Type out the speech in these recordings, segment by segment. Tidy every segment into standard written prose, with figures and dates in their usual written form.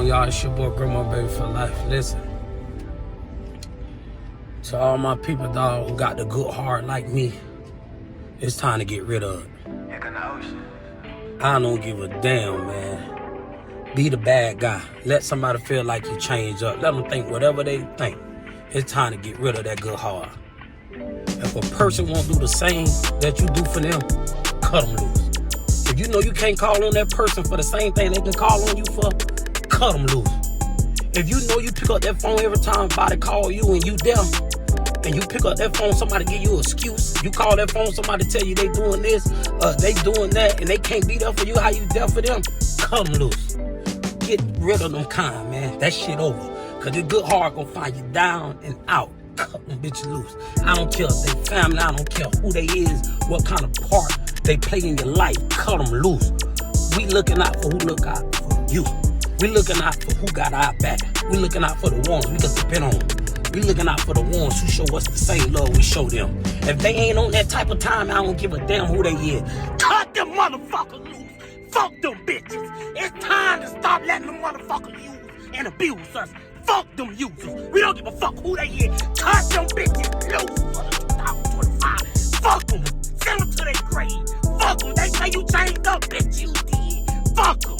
y'all? It's your boy, Grandma Baby for life. Listen, to all my people, dog, who got the good heart like me, it's time to get rid of it. I don't give a damn, man. Be the bad guy. Let somebody feel like you change up. Let them think whatever they think. It's time to get rid of that good heart. If a person won't do the same that you do for them, cut them loose. If you know you can't call on that person for the same thing they can call on you for, cut them loose. If you know you pick up that phone every time somebody call you and you there, and you pick up that phone, somebody give you an excuse, you call that phone, somebody tell you they doing this, they doing that, and they can't be there for you, how you there for them, cut them loose. Get rid of them kind, man. That shit over. Cause the good heart gonna find you down and out. Cut them bitches loose. I don't care if they family, I don't care who they is, what kind of part they play in your life, cut them loose. We looking out for who look out for you. We looking out for who got our back. We looking out for the ones we can depend on. We looking out for the ones who show us the same love we show them. If they ain't on that type of time, I don't give a damn who they is. Cut them motherfuckers loose. Fuck them bitches. It's time to stop letting them motherfuckers use and abuse us. Fuck them users. We don't give a fuck who they is. Cut them bitches loose for the 2025. Fuck them. Send them to their grave. Fuck them. They say you changed up, bitch. You did. Fuck them.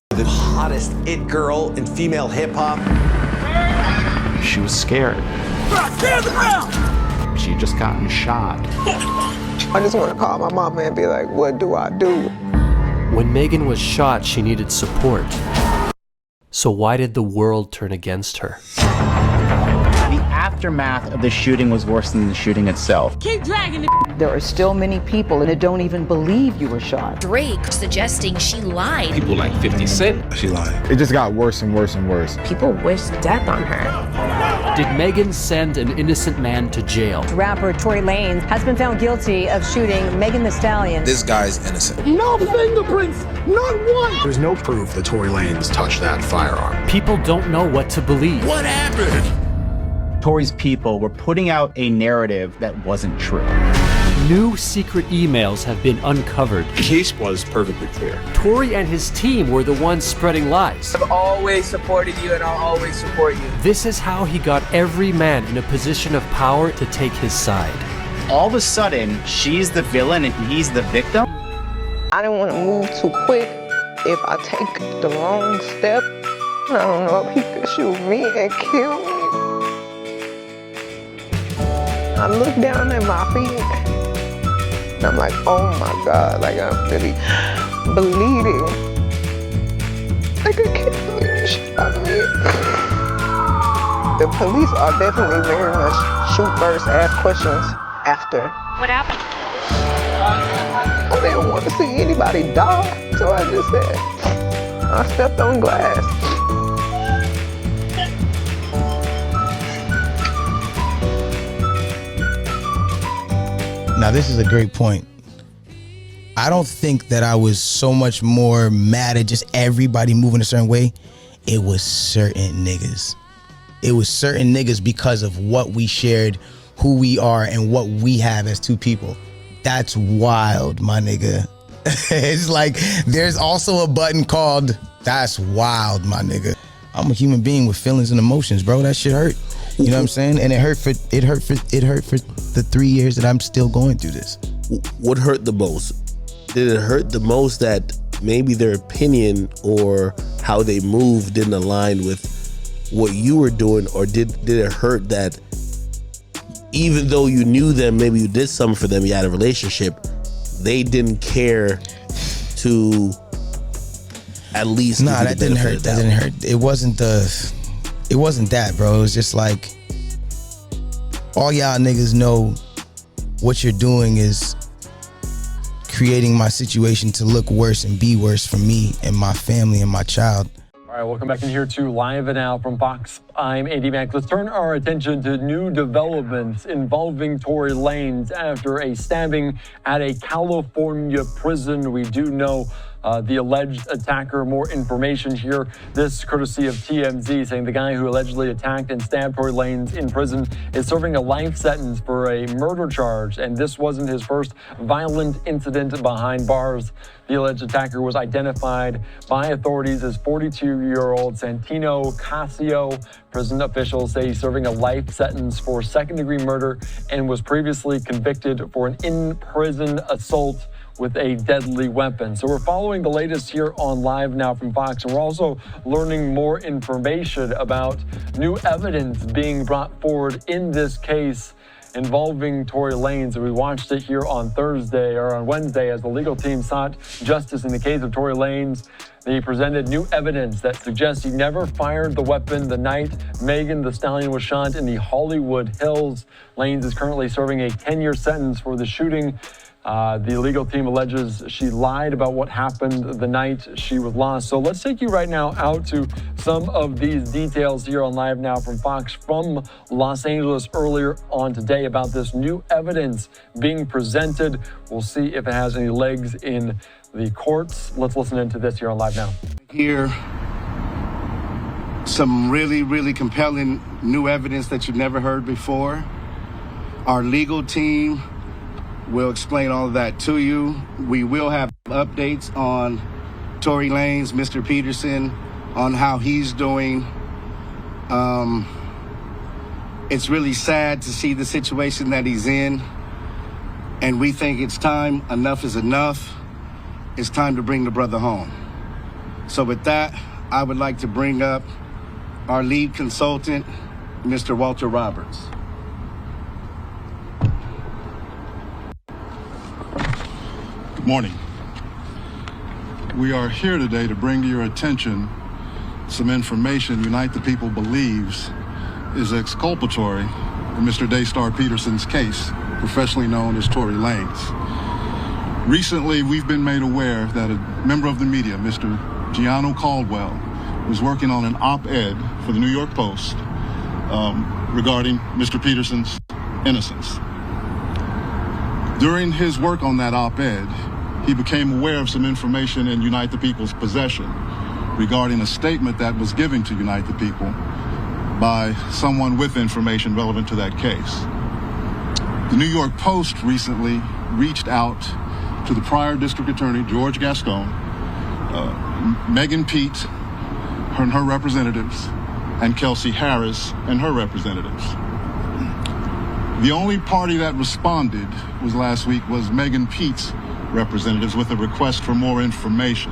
The hottest it girl in female hip hop. She was scared. Stay on the ground. She had just gotten shot. I just want to call my mama and be like, what do I do? When Megan was shot, she needed support. So why did the world turn against her? The aftermath of the shooting was worse than the shooting itself. Keep dragging it. There are still many people that don't even believe you were shot. Drake suggesting she lied. People like 50 Cent. She lied. It just got worse and worse and worse. People wish death on her. Did Megan send an innocent man to jail? Rapper Tory Lanes has been found guilty of shooting Megan Thee Stallion. This guy's innocent. No fingerprints, not one. There's no proof that Tory Lanes touched that firearm. People don't know what to believe. What happened? Tory's people were putting out a narrative that wasn't true. New secret emails have been uncovered. The case was perfectly clear. Tory and his team were the ones spreading lies. I've always supported you and I'll always support you. This is how he got every man in a position of power to take his side. All of a sudden, she's the villain and he's the victim. I didn't want to move too quick. If I take the wrong step, I don't know if he could shoot me and kill me. I look down at my feet and I'm like, oh my God, like I'm really bleeding. Like I can't believe you shot me. The police are definitely very much shoot first, ask questions after. What happened? I didn't want to see anybody die, so I just said, I stepped on glass. Now, this is a great point. I don't think that I was so much more mad at just everybody moving a certain way. It was certain niggas. It was certain niggas because of what we shared, who we are, and what we have as two people. That's wild, my nigga. It's like, there's also a button called, that's wild, my nigga. I'm a human being with feelings and emotions, bro. That shit hurt. You know what I'm saying? And it hurt for the 3 years that I'm still going through this. What hurt the most? Did it hurt the most that maybe their opinion or how they moved didn't align with what you were doing, or did it hurt that even though you knew them, maybe you did something for them, you had a relationship, they didn't care to at least? Nah, that didn't hurt. That didn't hurt. It wasn't that, bro. It was just like, all y'all niggas know what you're doing is creating my situation to look worse and be worse for me and my family and my child. All right, welcome back in here to Live and Out from Fox I'm Andy Mack. Let's turn our attention to new developments involving Tory Lanes after a stabbing at a California prison. We do know the alleged attacker. More information here. This courtesy of TMZ, saying the guy who allegedly attacked and stabbed Tory Lanes in prison is serving a life sentence for a murder charge, and this wasn't his first violent incident behind bars. The alleged attacker was identified by authorities as 42-year-old Santino Casio. Prison officials say he's serving a life sentence for second-degree murder and was previously convicted for an in-prison assault with a deadly weapon. So we're following the latest here on Live Now from Fox, and we're also learning more information about new evidence being brought forward in this case involving Tory Lanes. And we watched it here on Wednesday as the legal team sought justice in the case of Tory Lanes. They presented new evidence that suggests he never fired the weapon the night Megan Thee Stallion was shot in the Hollywood Hills. Lanes is currently serving a 10-year sentence for the shooting. The legal team alleges she lied about what happened the night she was lost. So let's take you right now out to some of these details here on Live Now from Fox from Los Angeles earlier on today about this new evidence being presented. We'll see if it has any legs in the courts. Let's listen into this here on Live Now. Here, some really, really compelling new evidence that you've never heard before. Our legal team will explain all of that to you. We will have updates on Tory Lanes, Mr. Peterson, on how he's doing. It's really sad to see the situation that he's in, and we think it's time. Enough is enough. It's time to bring the brother home. So with that, I would like to bring up our lead consultant, Mr. Walter Roberts. Good morning. We are here today to bring to your attention some information Unite the People believes is exculpatory in Mr. Daystar Peterson's case, professionally known as Tory Lanes. Recently, we've been made aware that a member of the media, Mr. Gianno Caldwell, was working on an op-ed for the New York Post regarding Mr. Peterson's innocence. During his work on that op-ed, he became aware of some information in Unite the People's possession regarding a statement that was given to Unite the People by someone with information relevant to that case. The New York Post recently reached out to the prior district attorney, George Gascon, Megan Pete and her representatives, and Kelsey Harris and her representatives. The only party that responded last week was Megan Pete's representatives with a request for more information.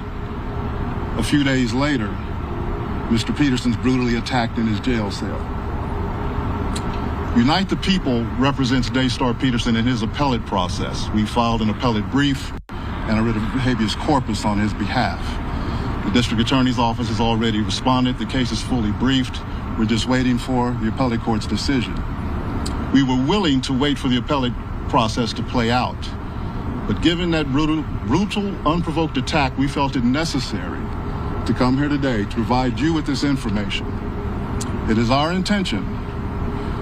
A few days later, Mr. Peterson's brutally attacked in his jail cell. Unite the People represents Daystar Peterson in his appellate process. We filed an appellate brief and a writ of habeas corpus on his behalf. The district attorney's office has already responded. The case is fully briefed. We're just waiting for the appellate court's decision. We were willing to wait for the appellate process to play out, but given that brutal, unprovoked attack, we felt it necessary to come here today to provide you with this information. It is our intention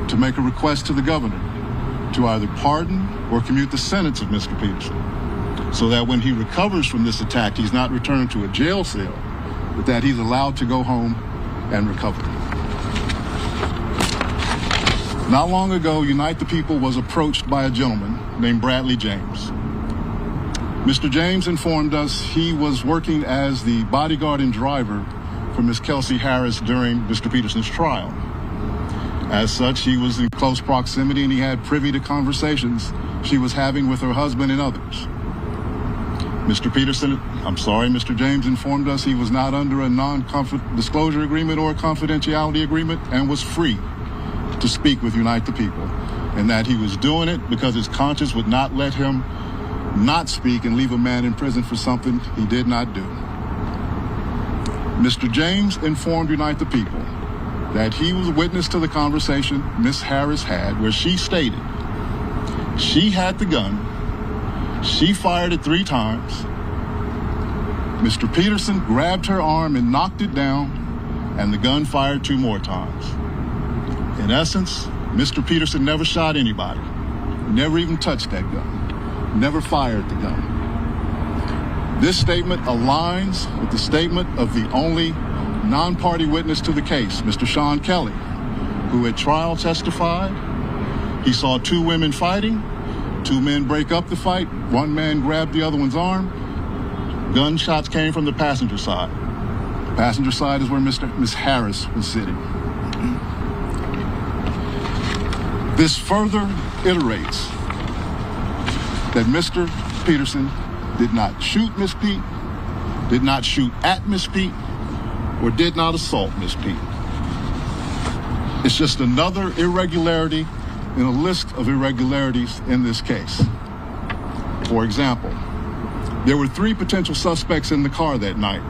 to make a request to the governor to either pardon or commute the sentence of Mr. Peterson, so that when he recovers from this attack, he's not returned to a jail cell, but that he's allowed to go home and recover. Not long ago, Unite the People was approached by a gentleman named Bradley James. Mr. James informed us he was working as the bodyguard and driver for Ms. Kelsey Harris during Mr. Peterson's trial. As such, he was in close proximity and he had privy to conversations she was having with her husband and others. Mr. James informed us he was not under a non-disclosure agreement or a confidentiality agreement and was free to speak with Unite the People, and that he was doing it because his conscience would not let him not speak and leave a man in prison for something he did not do. Mr. James informed Unite the People that he was a witness to the conversation Ms. Harris had, where she stated she had the gun, she fired it 3 times, Mr. Peterson grabbed her arm and knocked it down, and the gun fired 2 more times. In essence, Mr. Peterson never shot anybody, never even touched that gun, never fired the gun. This statement aligns with the statement of the only non-party witness to the case, Mr. Sean Kelly, who at trial testified he saw two women fighting, two men break up the fight, one man grabbed the other one's arm. Gunshots came from the passenger side. The passenger side is where Miss Harris was sitting. This further iterates that Mr. Peterson did not shoot Miss Pete, did not shoot at Miss Pete, or did not assault Miss Pete. It's just another irregularity in a list of irregularities in this case. For example, there were 3 potential suspects in the car that night,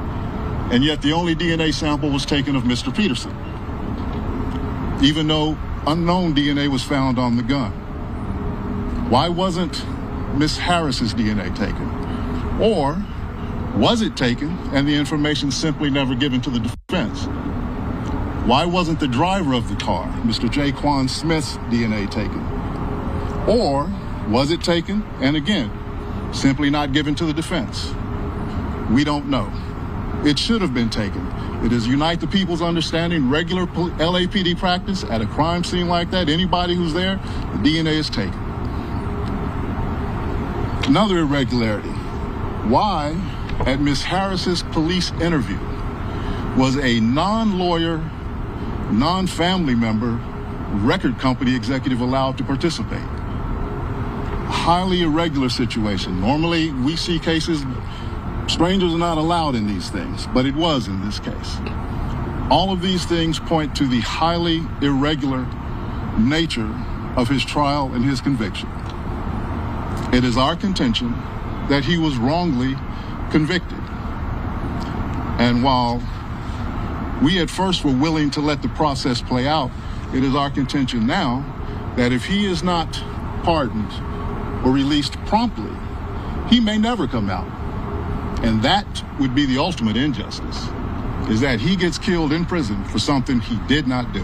and yet the only DNA sample was taken of Mr. Peterson, even though unknown DNA was found on the gun. Why wasn't Miss Harris's DNA taken? Or was it taken and the information simply never given to the defense? Why wasn't the driver of the car, Mr. Jaquan Smith's DNA taken? Or was it taken and again, simply not given to the defense? We don't know. It should have been taken. It is Unite the People's understanding, regular LAPD practice at a crime scene like that, anybody who's there, the DNA is taken. Another irregularity. Why, at Miss Harris's police interview, was a non-lawyer, non-family member record company executive allowed to participate? Highly irregular situation. Normally, we see cases, strangers are not allowed in these things, but it was in this case. All of these things point to the highly irregular nature of his trial and his conviction. It is our contention that he was wrongly convicted. And while we at first were willing to let the process play out, it is our contention now that if he is not pardoned or released promptly, he may never come out. And that would be the ultimate injustice, is that he gets killed in prison for something he did not do.